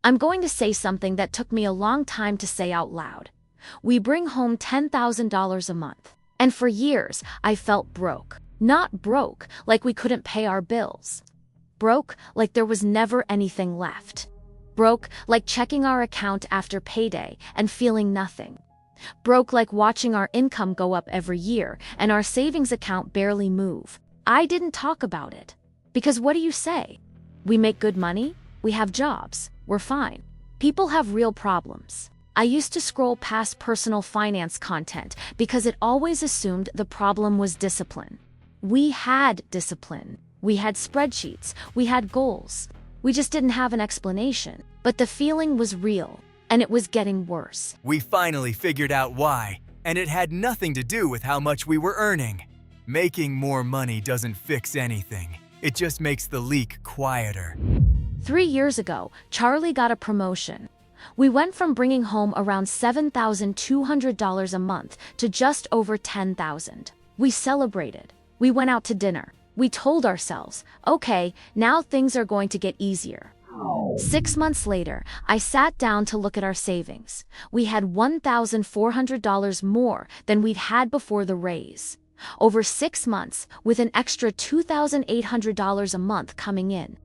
I'm going to say something that took me a long time to say out loud. We bring home $10,000 a month. And for years, I felt broke. Not broke like we couldn't pay our bills. Broke like there was never anything left. Broke like checking our account after payday and feeling nothing. Broke like watching our income go up every year and our savings account barely move. I didn't talk about it. Because what do you say? We make good money, we have jobs, we're fine. People have real problems. I used to scroll past personal finance content because it always assumed the problem was discipline. We had discipline. We had spreadsheets. We had goals. We just didn't have an explanation. But the feeling was real, and it was getting worse. We finally figured out why, and it had nothing to do with how much we were earning. Making more money doesn't fix anything. It just makes the leak quieter. 3 years ago, Charlie got a promotion. We went from bringing home around $7,200 a month to just over $10,000. We celebrated. We went out to dinner. We told ourselves, okay, now things are going to get easier. 6 months later, I sat down to look at our savings. We had $1,400 more than we'd had before the raise. Over 6 months, with an extra $2,800 a month coming in.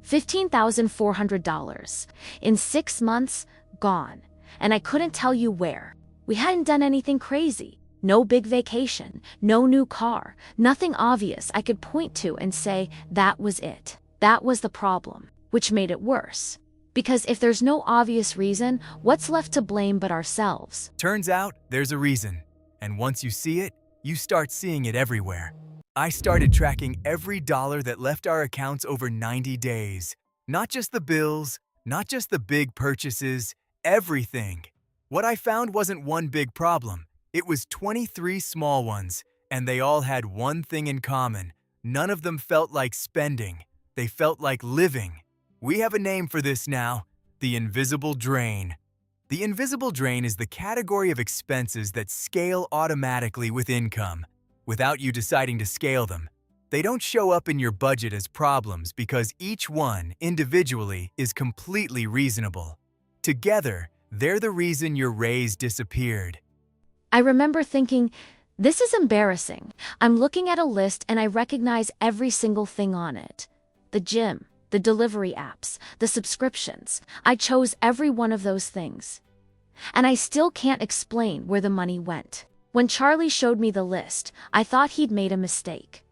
$15,400. In 6 months, gone. And I couldn't tell you where. We hadn't done anything crazy. No big vacation, no new car, nothing obvious I could point to and say, that was it. That was the problem, which made it worse. Because if there's no obvious reason, what's left to blame but ourselves? Turns out there's a reason. And once you see it, you start seeing it everywhere. I started tracking every dollar that left our accounts over 90 days. Not just the bills, not just the big purchases, everything. What I found wasn't one big problem. It was 23 small ones, and they all had one thing in common. None of them felt like spending. They felt like living. We have a name for this now, the invisible drain. The invisible drain is the category of expenses that scale automatically with income, without you deciding to scale them. They don't show up in your budget as problems because each one, individually, is completely reasonable. Together, they're the reason your raise disappeared. I remember thinking, this is embarrassing. I'm looking at a list and I recognize every single thing on it. The gym, the delivery apps, the subscriptions. I chose every one of those things. And I still can't explain where the money went. When Charlie showed me the list, I thought he'd made a mistake.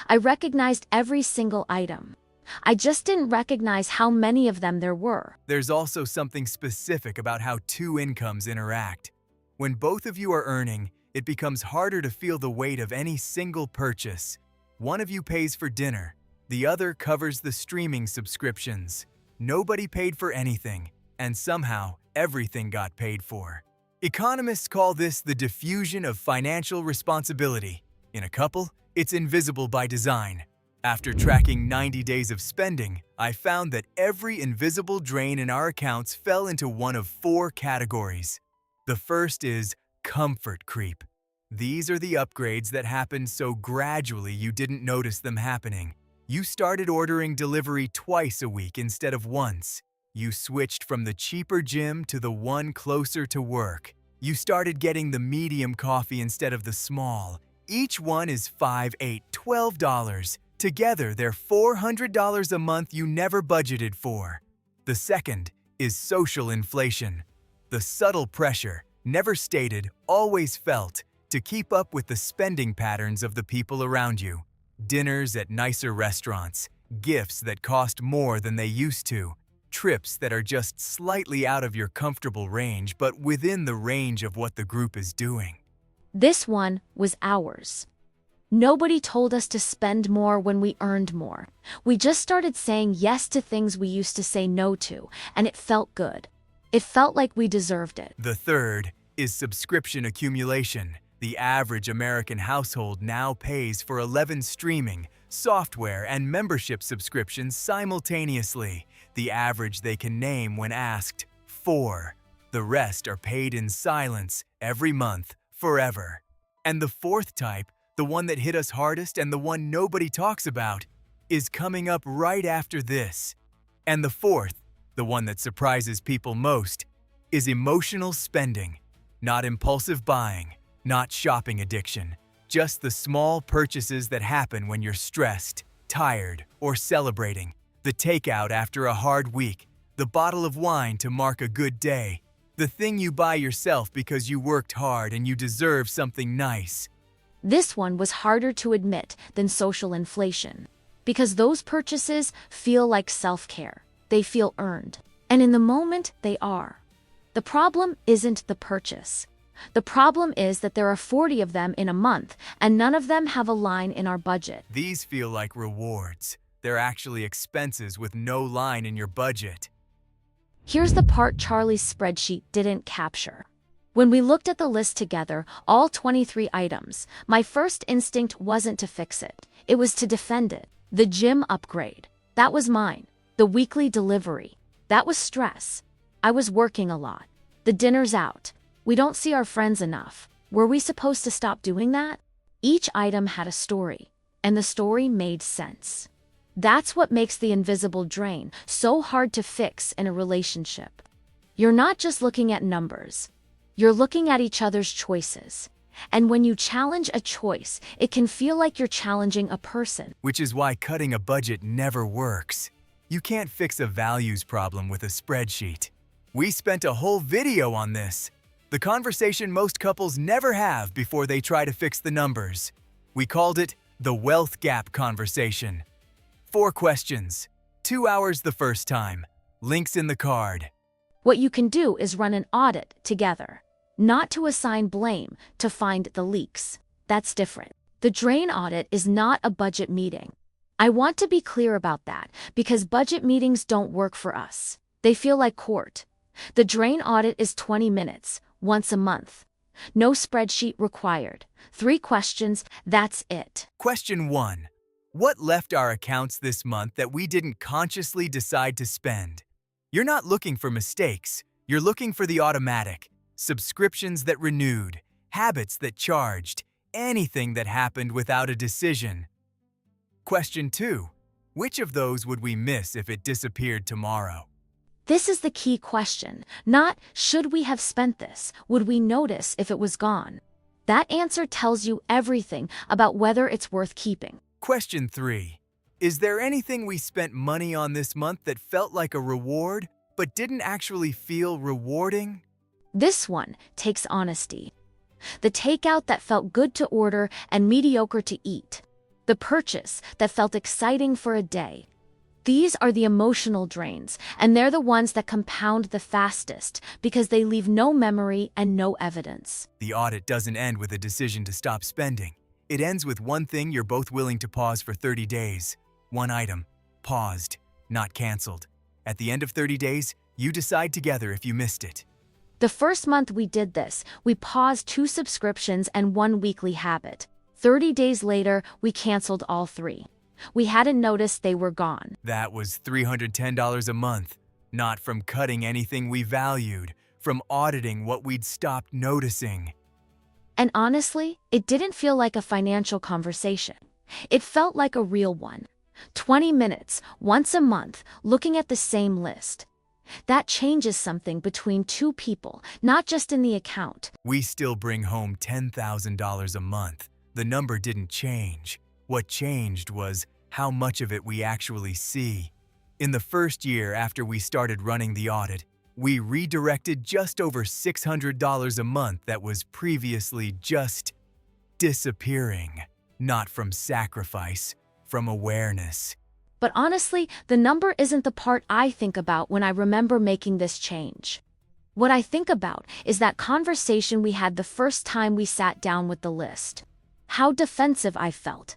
I recognized every single item. I just didn't recognize how many of them there were. There's also something specific about how two incomes interact. When both of you are earning, it becomes harder to feel the weight of any single purchase. One of you pays for dinner. The other covers the streaming subscriptions. Nobody paid for anything, and somehow everything got paid for. Economists call this the diffusion of financial responsibility. In a couple, it's invisible by design. After tracking 90 days of spending, I found that every invisible drain in our accounts fell into one of 4 categories. The first is comfort creep. These are the upgrades that happened so gradually you didn't notice them happening. You started ordering delivery twice a week instead of once. You switched from the cheaper gym to the one closer to work. You started getting the medium coffee instead of the small. Each one is $5, $8, $12. Together, they're $400 a month you never budgeted for. The second is social inflation. The subtle pressure, never stated, always felt, to keep up with the spending patterns of the people around you. Dinners at nicer restaurants, gifts that cost more than they used to, trips that are just slightly out of your comfortable range but within the range of what the group is doing. This one was ours. Nobody told us to spend more when we earned more. We just started saying yes to things we used to say no to, and it felt good. It felt like we deserved it. The third is subscription accumulation. The average American household now pays for 11 streaming, software, and membership subscriptions simultaneously. The average they can name when asked, 4. The rest are paid in silence, every month, forever. And the fourth type, the one that hit us hardest and the one nobody talks about, is coming up right after this. And the fourth, The one that surprises people most is emotional spending, not impulsive buying, not shopping addiction, just the small purchases that happen when you're stressed, tired, or celebrating. The takeout after a hard week, the bottle of wine to mark a good day, the thing you buy yourself because you worked hard and you deserve something nice. This one was harder to admit than social inflation, because those purchases feel like self-care. They feel earned. And in the moment, they are. The problem isn't the purchase. The problem is that there are 40 of them in a month, and none of them have a line in our budget. These feel like rewards. They're actually expenses with no line in your budget. Here's the part Charlie's spreadsheet didn't capture. When we looked at the list together, all 23 items, my first instinct wasn't to fix it. It was to defend it. The gym upgrade. That was mine. The weekly delivery. That was stress. I was working a lot. The dinner's out. We don't see our friends enough. Were we supposed to stop doing that? Each item had a story, and the story made sense. That's what makes the invisible drain so hard to fix in a relationship. You're not just looking at numbers. You're looking at each other's choices. And when you challenge a choice, it can feel like you're challenging a person. Which is why cutting a budget never works. You can't fix a values problem with a spreadsheet. We spent a whole video on this. The conversation most couples never have before they try to fix the numbers. We called it the wealth gap conversation. 4 questions. 2 hours the first time. Links in the card. What you can do is run an audit together. Not to assign blame, to find the leaks. That's different. The drain audit is not a budget meeting. I want to be clear about that because budget meetings don't work for us. They feel like court. The drain audit is 20 minutes, once a month. No spreadsheet required. 3 questions, that's it. Question 1. What left our accounts this month that we didn't consciously decide to spend? You're not looking for mistakes. You're looking for the automatic. Subscriptions that renewed, habits that charged, anything that happened without a decision. Question 2. Which of those would we miss if it disappeared tomorrow? This is the key question, not should we have spent this, would we notice if it was gone? That answer tells you everything about whether it's worth keeping. Question 3. Is there anything we spent money on this month that felt like a reward, but didn't actually feel rewarding? This one takes honesty. The takeout that felt good to order and mediocre to eat. The purchase that felt exciting for a day. These are the emotional drains, and they're the ones that compound the fastest because they leave no memory and no evidence. The audit doesn't end with a decision to stop spending. It ends with one thing you're both willing to pause for 30 days. One item, paused, not canceled. At the end of 30 days, you decide together if you missed it. The first month we did this, we paused 2 subscriptions and 1 weekly habit. 30 days later, we canceled all 3. We hadn't noticed they were gone. That was $310 a month, not from cutting anything we valued, from auditing what we'd stopped noticing. And honestly, it didn't feel like a financial conversation. It felt like a real one. 20 minutes, once a month, looking at the same list. That changes something between 2 people, not just in the account. We still bring home $10,000 a month. The number didn't change. What changed was how much of it we actually see. In the first year after we started running the audit, we redirected just over $600 a month that was previously just disappearing. Not from sacrifice, from awareness. But honestly, the number isn't the part I think about when I remember making this change. What I think about is that conversation we had the first time we sat down with the list. How defensive I felt.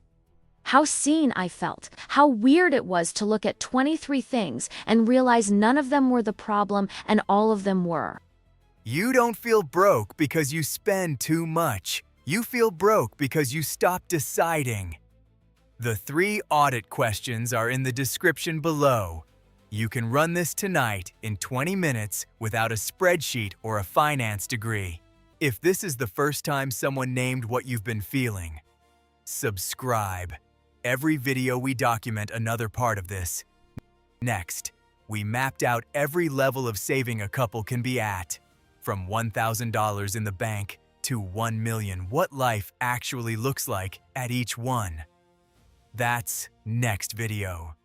How seen I felt. How weird it was to look at 23 things and realize none of them were the problem and all of them were. You don't feel broke because you spend too much. You feel broke because you stopped deciding. The 3 audit questions are in the description below. You can run this tonight in 20 minutes without a spreadsheet or a finance degree. If this is the first time someone named what you've been feeling, subscribe. Every video we document another part of this. Next, We mapped out every level of saving a couple can be at, from $1,000 in the bank to $1 million, what life actually looks like at each one. That's next video.